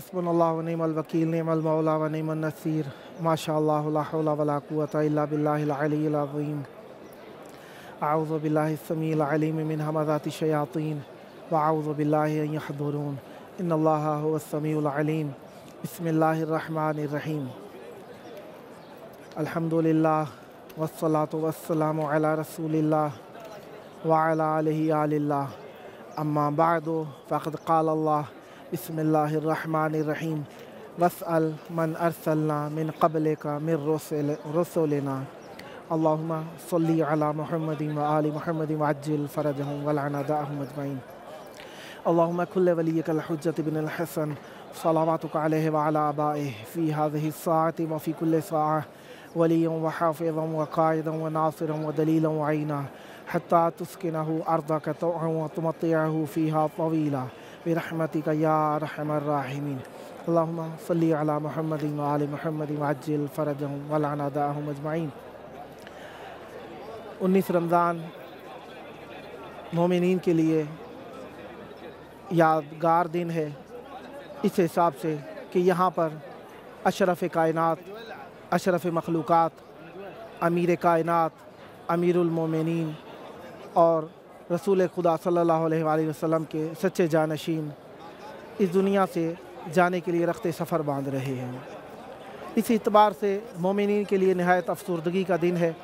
हस्बुनल्लाहु व निअमल वकील निअमल मौला व निअमन नसीर माशाअल्लाह ला हौला वला कुव्वता इल्ला बिल्लाहिल अलिय्यिल अज़ीम। अऊज़ु बिल्लाहि समीइल अलीम मिन हमाज़ाति शयातीन व अऊज़ु बिल्लाहि अन यहज़ुरून इन्नल्लाहा हुवस समीउल अलीम। बिस्मिल्लाहिर रहमानिर रहीम। अल्हम्दुलिल्लाह वस्सलातु वस्सलामु अला रसूलिल्लाह व अला आलिहि आलिल्लाह। अम्मा बअदु फ़क़द क़ाल अल्लाह बिस्मिल्लाहिर रहमानिर रहीम वस्अल मन अरसलना मिन क़ब्लिका मिर रुसुलिना अल्लाहुम्मा सल्लि अला मुहम्मदिन व आलि मुहम्मदिन वअज्जिल फ़रजहुम वलअन अदाअहुम अजमईन। अल्लाहुम्मा कुल्लि वलिय्यिकल हुज्जत इब्नुल हसन सलावातुका अलैहि व अला आबाइहि फ़ी हाज़िहि स्साअति व फ़ी कुल्लि स्साअह वलिय्यन व हाफ़िज़न व क़ाइदन व नासिरन व दलीलन व अईना हत्ता तुस्किनहु अर्दक तौअन व तुमत्तिअहु फ़ीहा तवीला बिरहमतिका या अरहमर राहिमीन। अल्लाहुम्मा सल्लि अला मुहम्मदिन व आलि मुहम्मदिन वअज्जिल फ़रजहुम वलअन अदाअहुम अजमईन। 19 रमज़ान मोमिनीन के लिए यादगार दिन है, इस हिसाब से कि यहाँ पर अशरफ़ कायनात, अशरफ़ मखलूक़ात, अमीर कायनात, अमीरुल मोमिनीन और रसूल खुदा सल्लल्लाहु अलैहि वसल्लम के सच्चे जानशीन इस दुनिया से जाने के लिए रख्ते सफ़र बांध रहे हैं। इस एतबार से मोमिनीन के लिए नहायत अफसरदगी का दिन है।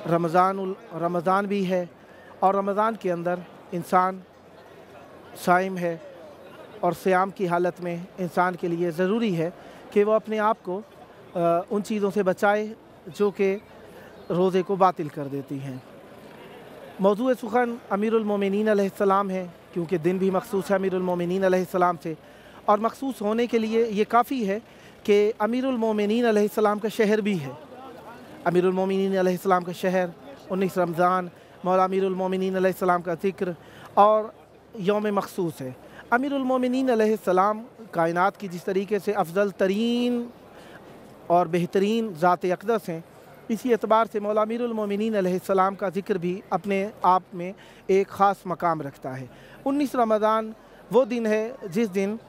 रमज़ान भी है और रमज़ान के अंदर इंसान साइम है और सियाम की हालत में इंसान के लिए ज़रूरी है कि वह अपने आप को उन चीज़ों से बचाए जो कि रोज़े को बातिल कर देती हैं। मौज़ूए सुख़न अमीरुल मोमिनीन अलैहिस्सलाम है, क्योंकि दिन भी मखसूस है अमीरुल मोमिनीन अलैहिस्सलाम से, और मखसूस होने के लिए ये काफ़ी है कि अमीरुल मोमिनीन अलैहिस्सलाम का शहर भी है। अमीरुल मोमिनीन अलैहिस्सलाम का शहर, 19 रमज़ान, मौला अमीरुल मोमिनीन अलैहिस्सलाम का ज़िक्र और यौम मखसूस है। अमीरुल मोमिनीन अलैहिस्सलाम कायनात की जिस तरीके से अफजल तरीन और बेहतरीन ज़ात अक़दस हैं, इसी एतबार से मौला अमीरुल मोमिनीन अलैहिस्सलाम का ज़िक्र भी अपने आप में एक ख़ास मकाम रखता है। 19 रमज़ान वो दिन है जिस दिन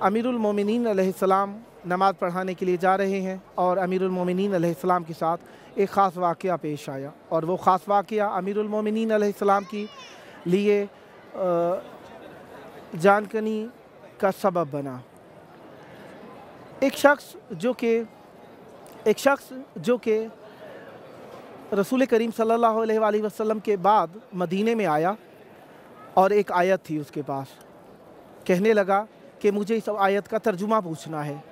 अमीरुल मोमिनीन अलैहिस्सलाम नमाज़ पढ़ाने के लिए जा रहे हैं और अमीरुल मोमिनीन अलैहिस्सलाम के साथ एक ख़ास वाक़या पेश आया, और वो ख़ास वाक़या अमीरुल मोमिनीन अलैहिस्सलाम की लिए जानकनी का सबब बना। एक शख्स जो कि रसूल करीम सल्लल्लाहु अलैहि वसल्लम के बाद मदीने में आया और एक आयत थी उसके पास, कहने लगा कि मुझे इस आयत का तर्जुमा पूछना है।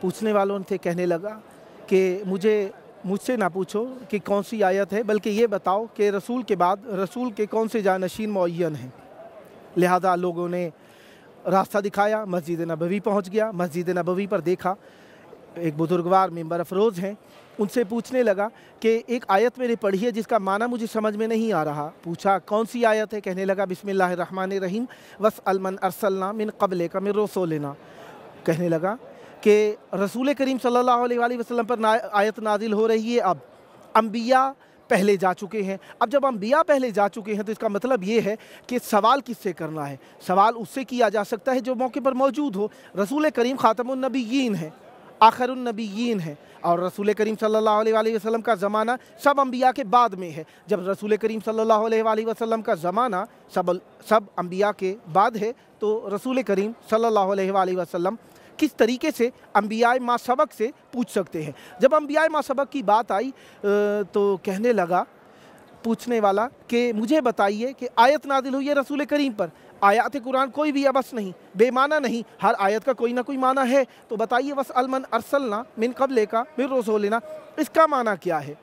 पूछने वालों से कहने लगा कि मुझसे ना पूछो कि कौन सी आयत है, बल्कि ये बताओ कि रसूल के बाद रसूल के कौन से जानशीन मुअय्यन हैं। लिहाजा लोगों ने रास्ता दिखाया, मस्जिद नबवी पहुँच गया। मस्जिद नबवी पर देखा एक बुजुर्गवार मेंबर अफरोज़ हैं, उनसे पूछने लगा कि एक आयत मैंने पढ़ी है जिसका माना मुझे समझ में नहीं आ रहा। पूछा कौन सी आयत है, कहने लगा बिस्मिल्लाहिर रहमानिर रहीम वस्अल मन अरसलना मिन क़ब्लिका मिर रुसुलिना। कहने लगा कि रसूल करीम सल्लल्लाहु अलैहि वसल्लम पर आयत नाजिल हो रही है। अब अम्बिया पहले जा चुके हैं। अब जब अम्बिया पहले जा चुके हैं तो इसका मतलब ये है कि सवाल किससे करना है। सवाल उससे किया जा सकता है जो मौके पर मौजूद हो। रसूल करीम ख़ातमुन नबिय्यीन है, आखिरुन नबिय्यीन है, और रसूल करीम सल्लल्लाहु अलैहि वसल्लम का ज़माना सब अम्बिया के बाद में है। जब रसूल करीम सल्लल्लाहु अलैहि वसल्लम का ज़माना सब अम्बिया के बाद है, तो रसूल करीम सल्लल्लाहु अलैहि वसल्लम किस तरीके से अम्बिया मा सबक से पूछ सकते हैं। जब अम्बिया मा सबक की बात आई तो कहने लगा पूछने वाला कि मुझे बताइए कि आयत नाजिल हुई है रसूल करीम पर। आयत कुरान कोई भी अबस नहीं, बेमाना नहीं, हर आयत का कोई ना कोई माना है। तो बताइए वस्अल मन अरसलना मिन क़ब्लिका मिर रुसुलिना, इसका माना क्या है।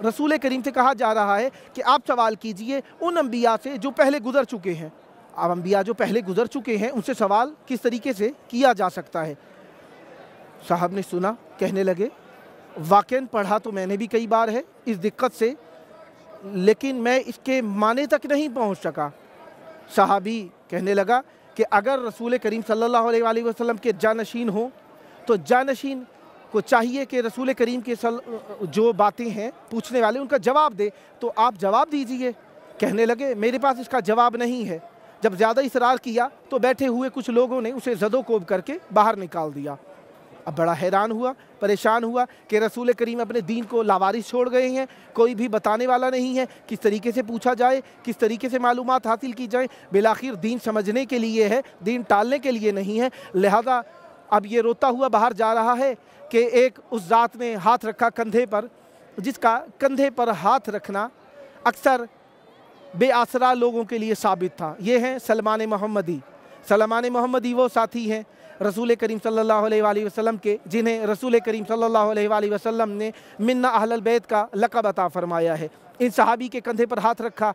रसूल करीम से कहा जा रहा है कि आप सवाल कीजिए उन अम्बिया से जो पहले गुजर चुके हैं। अब अम्बिया जो पहले गुजर चुके हैं उनसे सवाल किस तरीके से किया जा सकता है। साहब ने सुना, कहने लगे वाक़ई पढ़ा तो मैंने भी कई बार है इस दिक्कत से, लेकिन मैं इसके माने तक नहीं पहुंच सका। सहाबी कहने लगा कि अगर रसूल करीम सल्लल्लाहु अलैहि वसल्लम के जानशीन हो तो जानशीन को चाहिए कि रसूल करीम के जो बातें हैं पूछने वाले उनका जवाब दे, तो आप जवाब दीजिए। कहने लगे मेरे पास इसका जवाब नहीं है। जब ज़्यादा इसरार किया तो बैठे हुए कुछ लोगों ने उसे ज़दोकोब करके बाहर निकाल दिया। अब बड़ा हैरान हुआ, परेशान हुआ कि रसूल करीम अपने दीन को लावारिस छोड़ गए हैं, कोई भी बताने वाला नहीं है, किस तरीके से पूछा जाए, किस तरीके से मालूमात हासिल की जाए। बिलाखिर दीन समझने के लिए है, दीन टालने के लिए नहीं है। लिहाजा अब ये रोता हुआ बाहर जा रहा है कि एक उस ज़ात ने हाथ रखा कंधे पर, जिसका कंधे पर हाथ रखना अक्सर बेआसरा लोगों के लिए साबित था। ये हैं सलमान मोहम्मदी। सलमान मोहम्मदी वो साथी हैं रसूल करीम सल्लल्लाहु अलैहि वसल्लम के, जिन्हें रसूल करीम सल्लल्लाहु अलैहि वसल्लम ने मिन्ना अहलल बैत का लक़ब अता फरमाया है। इन सहाबी के कंधे पर हाथ रखा।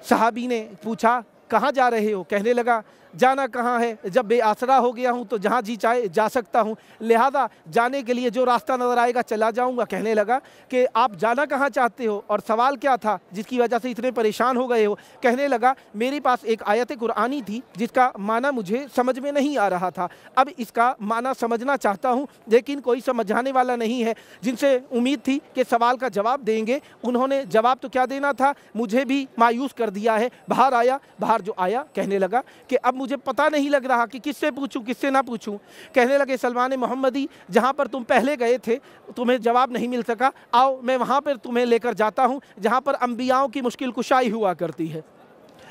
सहाबी ने पूछा, कहाँ जा रहे हो? कहने लगा, जाना कहाँ है, जब बेआसरा हो गया हूँ तो जहाँ जी चाहे जा सकता हूँ, लिहाजा जाने के लिए जो रास्ता नज़र आएगा चला जाऊँगा। कहने लगा कि आप जाना कहाँ चाहते हो और सवाल क्या था जिसकी वजह से इतने परेशान हो गए हो? कहने लगा, मेरे पास एक आयत कुरानी थी जिसका माना मुझे समझ में नहीं आ रहा था, अब इसका माना समझना चाहता हूँ लेकिन कोई समझाने वाला नहीं है। जिनसे उम्मीद थी कि सवाल का जवाब देंगे, उन्होंने जवाब तो क्या देना था, मुझे भी मायूस कर दिया है। बाहर आया, बाहर जो आया कहने लगा कि अब मुझे पता नहीं लग रहा कि किससे पूछूं किससे ना पूछूं। कहने लगे, सलमान मोहम्मदी, जहां पर तुम पहले गए थे तुम्हें जवाब नहीं मिल सका, आओ मैं वहां पर तुम्हें लेकर जाता हूं जहां पर अंबियाओं की मुश्किल कुशाई हुआ करती है।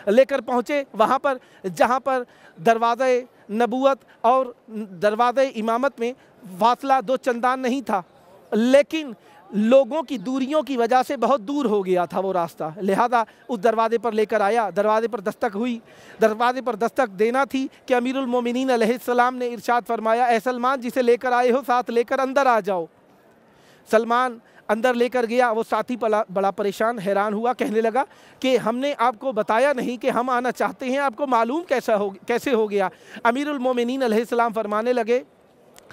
लेकर पहुंचे वहां पर जहां पर दरवाज़े नबूवत और दरवाज़े इमामत में फासला दो चंदान नहीं था, लेकिन लोगों की दूरियों की वजह से बहुत दूर हो गया था वो रास्ता। लिहाजा उस दरवाज़े पर लेकर आया। दरवाज़े पर दस्तक हुई। दरवाज़े पर दस्तक देना थी कि अमीरुल मोमिनीन अलैहिस्सलाम ने इरशाद फरमाया, ए सलमान, जिसे लेकर आए हो साथ लेकर अंदर आ जाओ। सलमान अंदर लेकर गया। वो साथी बड़ा परेशान हैरान हुआ, कहने लगा कि हमने आपको बताया नहीं कि हम आना चाहते हैं, आपको मालूम कैसे हो गया? अमीरुल मोमिनीन अलैहिस्सलाम फरमाने लगे,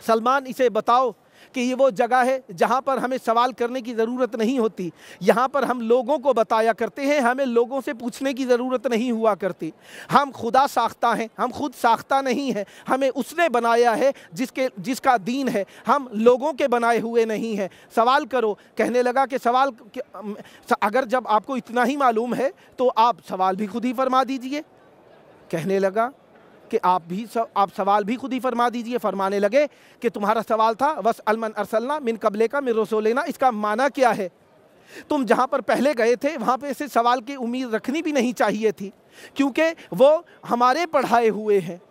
सलमान, इसे बताओ कि ये वो जगह है जहाँ पर हमें सवाल करने की ज़रूरत नहीं होती। यहाँ पर हम लोगों को बताया करते हैं, हमें लोगों से पूछने की ज़रूरत नहीं हुआ करती। हम खुदा साख्ता हैं, हम खुद साख्ता नहीं हैं, हमें उसने बनाया है जिसका दीन है, हम लोगों के बनाए हुए नहीं हैं। सवाल करो। कहने लगा कि सवाल अगर जब आपको इतना ही मालूम है तो आप सवाल भी खुद ही फरमा दीजिए। कहने लगा कि आप सवाल भी खुद ही फरमा दीजिए। फरमाने लगे कि तुम्हारा सवाल था वस अलमन अरसलना मिन कबले का मिन रसूलिना, इसका माना क्या है? तुम जहाँ पर पहले गए थे वहाँ पे ऐसे सवाल की उम्मीद रखनी भी नहीं चाहिए थी, क्योंकि वो हमारे पढ़ाए हुए हैं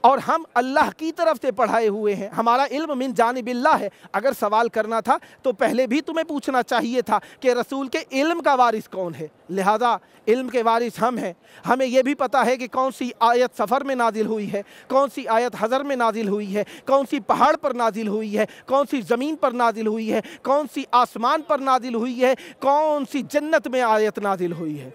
और हम अल्लाह की तरफ से पढ़ाए हुए हैं। हमारा इल्म मिन जानिबिल्लाह है। अगर सवाल करना था तो पहले भी तुम्हें पूछना चाहिए था कि रसूल के इल्म का वारिस कौन है। लिहाजा इल्म के वारिस हम हैं। हमें यह भी पता है कि कौन सी आयत सफ़र में नाजिल हुई है, कौन सी आयत हज़र में नाजिल हुई है, कौन सी पहाड़ पर नाजिल हुई है, कौन सी ज़मीन पर नाजिल हुई है, कौन सी आसमान पर नाजिल हुई है, कौन सी जन्नत में आयत नाजिल हुई है।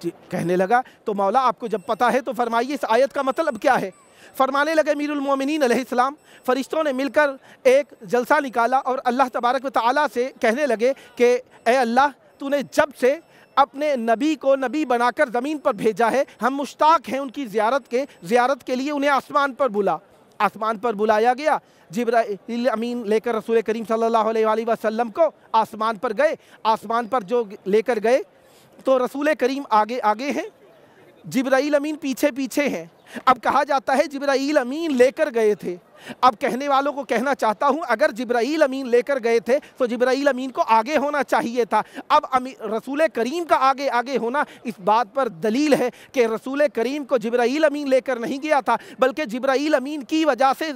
कहने लगा, तो मौला आपको जब पता है तो फरमाइए इस आयत का मतलब क्या है? फरमाने लगे, अमीरुल मोमिनीन अलैहिस्सलाम, फरिश्तों ने मिलकर एक जलसा निकाला और अल्लाह तबारक व तआला से कहने लगे कि ए अल्लाह, तूने जब से अपने नबी को नबी बनाकर ज़मीन पर भेजा है, हम मुश्ताक हैं उनकी ज़ियारत के लिए, उन्हें आसमान पर बुला। आसमान पर बुलाया गया। जिब्राईल अमीन लेकर रसूल करीम सल्लल्लाहु अलैहि वसल्लम को आसमान पर गए। आसमान पर जो लेकर गए तो रसूल करीम आगे आगे हैं, जिब्राईल अमीन पीछे पीछे हैं। अब कहा जाता है जिब्राईल अमीन लेकर गए थे। अब कहने वालों को कहना चाहता हूं, अगर जिब्राईल अमीन लेकर गए थे तो जिब्राईल अमीन को आगे होना चाहिए था। अब रसूल करीम का आगे आगे होना इस बात पर दलील है कि रसूल करीम को जिब्राईल अमीन लेकर नहीं गया था, बल्कि जिब्राईल अमीन की वजह से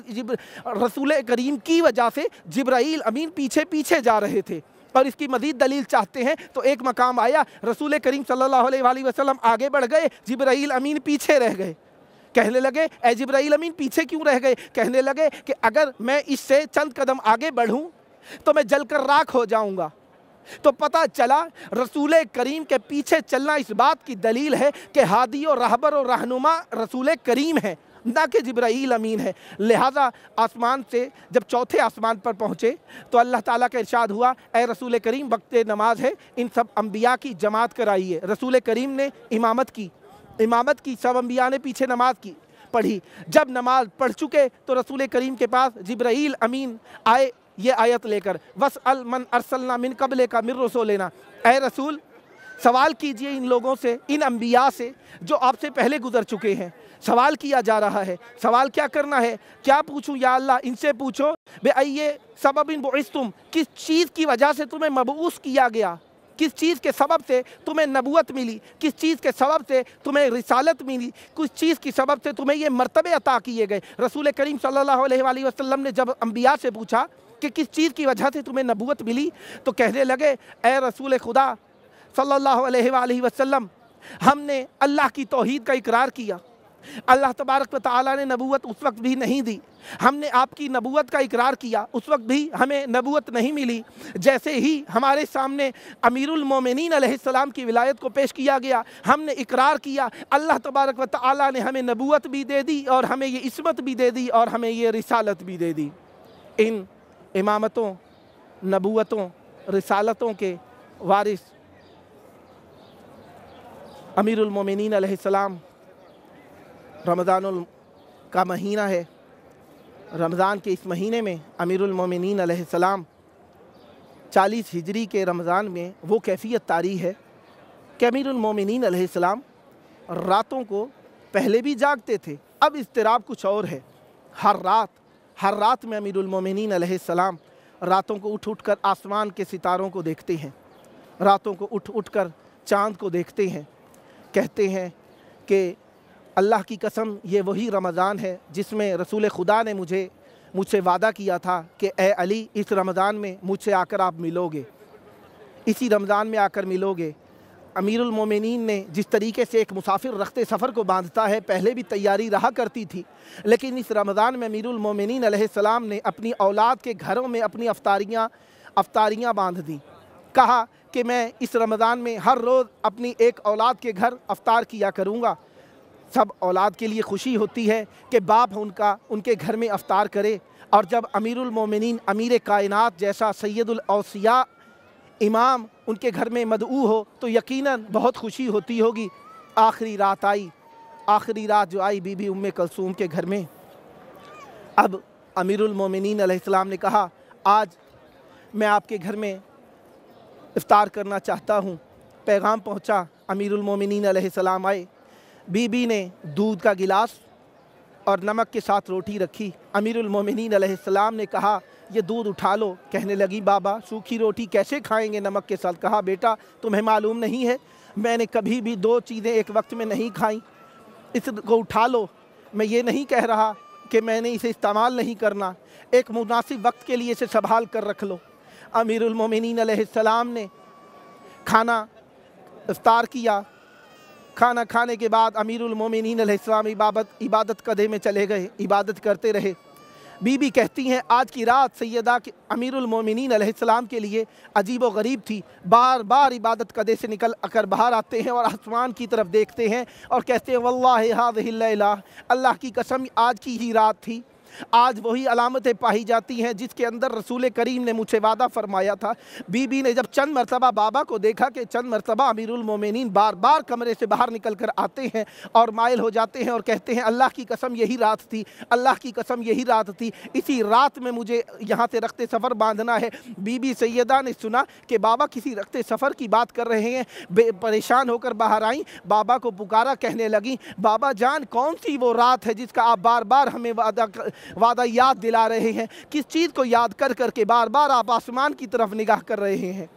रसूल करीम की वजह से जिब्राईल अमीन पीछे पीछे जा रहे थे। और इसकी मज़ीद दलील चाहते हैं तो एक मकाम आया, रसूल करीम सल्लल्लाहु अलैहि वसल्लम आगे बढ़ गए, जिब्राईल अमीन पीछे रह गए। कहने लगे, ए जिब्राईल अमीन पीछे क्यों रह गए? कहने लगे कि अगर मैं इससे चंद कदम आगे बढ़ूं तो मैं जलकर राख हो जाऊंगा। तो पता चला रसूल करीम के पीछे चलना इस बात की दलील है कि हादी और रहबर और रहनुमा रसूल करीम है, ना कि जिब्राईल अमीन है। लिहाजा आसमान से जब चौथे आसमान पर पहुँचे तो अल्लाह ताला का इरशाद हुआ, ए रसूल करीम, वक्त नमाज है, इन सब अम्बिया की जमात कराइए। रसूल करीम ने इमामत की, सब अम्बिया ने पीछे नमाज की पढ़ी। जब नमाज पढ़ चुके तो रसूल करीम के पास जिब्राईल अमीन आए ये आयत लेकर, वस अल मन अरसलना मिन कबले का मिर रसूलिना, ए रसूल, सवाल कीजिए इन लोगों से, इन अंबिया से जो आपसे पहले गुजर चुके हैं। सवाल किया जा रहा है, सवाल क्या करना है? क्या पूछूं या अल्लाह? इनसे पूछो बे अय्ये सबबिन बुइस्तुम, किस चीज़ की वजह से तुम्हें मबऊस किया गया, किस चीज़ के सबब से तुम्हें नबूवत मिली, किस चीज़ के सबब से तुम्हें रिसालत मिली, किस चीज़ की सबब से तुम्हें ये मर्तबे अता किए गए। रसूल करीम सल्लल्लाहु अलैहि वसल्लम ने जब अंबिया से पूछा कि किस चीज़ की वजह से तुम्हें नबूवत मिली, तो कहने लगे ए रसूल खुदा सल्लल्लाहु अलैहि वसल्लम, हमने अल्लाह की तौहीद का इकरार किया। अल्लाह तबारक व तआला ने नबूवत उस वक्त भी नहीं दी। हमने आपकी नबूवत का इकरार किया, उस वक्त भी हमें नबूवत नहीं मिली। जैसे ही हमारे सामने अमीरुल मोमिनीन अलैहिस्सलाम की विलायत को पेश किया गया, हमने इकरार किया, अल्लाह तबारक व तआला ने हमें नबूवत भी दे दी और हमें ये इस्मत भी दे दी और हमें ये रिसालत भी दे दी। इन इमामतों, नबूवतों, रिसालतों के वारिस अमीरुल मोमिनीन अलैहिस्सलाम, रमज़ानुल का महीना है। रमज़ान के इस महीने में अमीरुल मोमिनीन अलैहिस्सलाम 40 हिजरी के रमज़ान में वो कैफ़ियत तारी है कि अमीरुल मोमिनीन अलैहिस्सलाम रातों को पहले भी जागते थे, अब इज़्तिराब कुछ और है। हर रात में अमीरुल मोमिनीन अलैहिस्सलाम रातों को उठ कर आसमान के सितारों को देखते हैं, रातों को उठ कर चाँद को देखते हैं। कहते हैं कि अल्लाह की कसम, ये वही रमज़ान है जिसमें रसूल खुदा ने मुझसे वादा किया था कि ए अली, इस रमज़ान में मुझसे आकर आप मिलोगे, इसी रमज़ान में आकर मिलोगे। अमीरुल मोमिनीन ने जिस तरीके से एक मुसाफिर रखते सफ़र को बांधता है, पहले भी तैयारी रहा करती थी, लेकिन इस रमज़ान में अमीरुल मोमिनीन अलैहिस्सलाम ने अपनी औलाद के घरों में अपनी अफ्तारियाँ बांध दी। कहा कि मैं इस रमज़ान में हर रोज़ अपनी एक औलाद के घर अफ्तार किया करूँगा। सब औलाद के लिए खुशी होती है कि बाप उनके घर में अफ्तार करे, और जब अमीरुल मोमिनीन अमीर कायनात जैसा सैयदुल औसिया इमाम उनके घर में मदऊ हो तो यकीनन बहुत खुशी होती होगी। आखिरी रात जो आई बीबी उम्मे कलसूम के घर में। अब अमीरुल मोमिनीन अलैहिस्सलाम ने कहा, आज मैं आपके घर में इफ्तार करना चाहता हूँ। पैगाम पहुँचा, अमीरुल मोमिनीन अलैहिस्सलाम आए। बीबी ने दूध का गिलास और नमक के साथ रोटी रखी। अमीरुल मोमिनीन अलैहिस्सलाम ने कहा, ये दूध उठा लो। कहने लगी, बाबा सूखी रोटी कैसे खाएंगे नमक के साथ? कहा, बेटा तुम्हें मालूम नहीं है, मैंने कभी भी 2 चीज़ें एक वक्त में नहीं खाई, इसको उठा लो। मैं ये नहीं कह रहा कि मैंने इसे इस्तेमाल नहीं करना, एक मुनासिब वक्त के लिए इसे संभाल कर रख लो। अमीरुल मोमिनीन अलैहिस्सलाम ने खाना इफ्तार किया। खाना खाने के बाद अमीरुल मोमिनीन अलैहिस्सलाम इबादत कदे में चले गए, इबादत करते रहे। बीबी कहती हैं, आज की रात सैयदा के अमीरुल मोमिनीन अलैहिस्सलाम के लिए अजीब व गरीब थी। बार बार इबादत कदे से निकल कर बाहर आते हैं और आसमान की तरफ देखते हैं और कहते हैं, वल्लाहि हाज़िहिल लैला, अल्लाह की कसम आज की ही रात थी। आज वही अलामतें पाई जाती हैं जिसके अंदर रसूल करीम ने मुझसे वादा फरमाया था। बीबी ने जब चंद मरतबा बाबा को देखा कि चंद मरतबा अमीरुल मोमिनीन बार बार कमरे से बाहर निकल कर आते हैं और माइल हो जाते हैं और कहते हैं, अल्लाह की कसम यही रात थी, अल्लाह की कसम यही रात थी, इसी रात में मुझे यहाँ से रखते सफ़र बांधना है। बीबी सैयदा ने सुना कि बाबा किसी रखते सफ़र की बात कर रहे हैं, परेशान होकर बाहर आई, बाबा को पुकारा। कहने लगी, बाबा जान, कौन सी वो रात है जिसका आप बार बार हमें वादा याद दिला रहे हैं? किस चीज़ को याद कर करके बार बार आप आसमान की तरफ निगाह कर रहे हैं?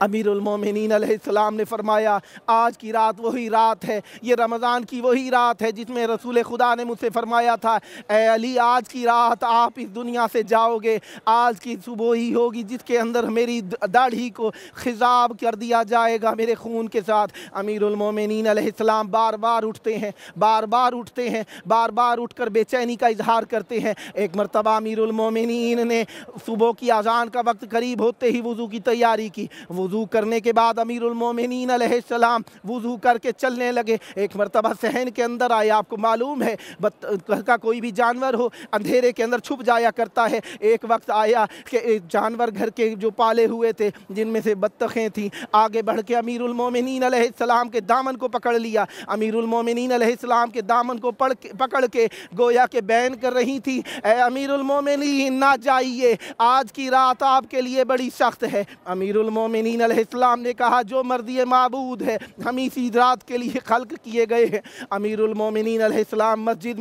अमीरुल मोमिनीन अलैहिस्सलाम ने फरमाया, आज की रात वही रात है, ये रमज़ान की वही रात है जिसमें रसूल खुदा ने मुझसे फरमाया था, ए अली आज की रात आप इस दुनिया से जाओगे, आज की सुबह ही होगी जिसके अंदर मेरी दाढ़ी को खिजाब कर दिया जाएगा मेरे खून के साथ। अमीरुल मोमिनीन अलैहिस्सलाम बार बार उठते हैं, बार बार उठकर बेचैनी का इजहार करते हैं। एक मरतबा अमीरुल मोमिनीन ने सुबह की अजान का वक्त करीब होते ही वज़ू की तैयारी की। वज़ू करने के बाद अमीरुल मोमिनीन अलैहिस्सलाम वज़ू करके चलने लगे। एक मरतबा सहन के अंदर आए। आपको मालूम है घर का कोई भी जानवर हो अंधेरे के अंदर छुप जाया करता है। एक वक्त आया कि जानवर घर के जो पाले हुए थे जिनमें से बत्तखें थीं, आगे बढ़ के अमीरुल मोमिनीन अलैहिस्सलाम के दामन को पकड़ लिया। अमीरुल मोमिनीन अलैहिस्सलाम के दामन को पकड़ के गोया के बैन कर रही थी, ए अमीरुल मोमिनीन ना जाइए, आज की रात आपके लिए बड़ी सख्त है। अमीरुल मोमिनीन मोमिनीन अलैहिस्सलाम ने कहा जो मर्ज़ी माबूद है हम इसी रात के लिए खल्क किए गए हैं। अमीरुल मोमिनीन अलैहिस्सलाम मस्जिद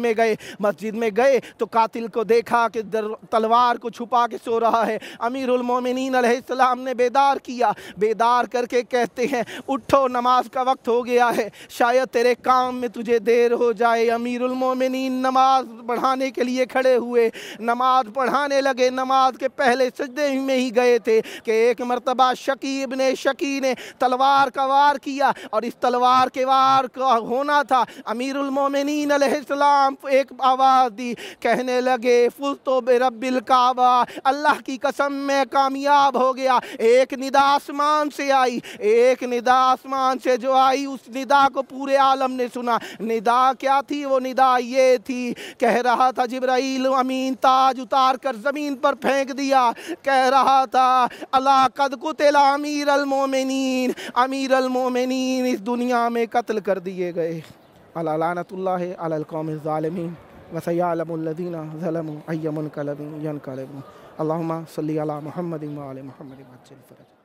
में गए तो कातिल को देखा कि तलवार को छुपा के सो रहा है। अमीरुल मोमिनीन अलैहिस्सलाम ने बेदार किया, बेदार करके कहते हैं उठो नमाज का वक्त हो गया है, शायद तेरे काम में तुझे देर हो जाए। अमीरुल मोमिनीन नमाज पढ़ाने के लिए खड़े हुए, नमाज पढ़ाने लगे। नमाज के पहले सजदे में ही गए थे कि एक मरतबा शकी इब्ने शकी ने तलवार का वार किया और इस तलवार के वार का होना था। अमीरुल मोमिनीन अलैहिस्सलाम एक आवाज़ दी, कहने लगे फुज़्तु बिरब्बिल काबा, अल्लाह की कसम मैं कामयाब हो गया। एक निदा आसमान से आई, एक निदा आसमान से जो आई उस निदा को पूरे आलम ने सुना। निदा क्या थी? वो निदा ये थी, कह रहा था जिब्राइल अमीन ताज उतार कर ज़मीन पर फेंक दिया। कह रहा था अला कद कुतिला अमीरुल मोमिनीन, अमीरुल मोमिनीन इस दुनिया में कत्ल कर दिए गए। अला लानतुल्लाहि अलल कौमिज़ ज़ालिमीन व सयअलमुल लज़ीना ज़लमू अय्युल मुनक़लबिन यनक़लिबून। अल्लाहुम्मा सल्लि अला मुहम्मदिन व आलि मुहम्मदिन वअज्जिल फ़रज।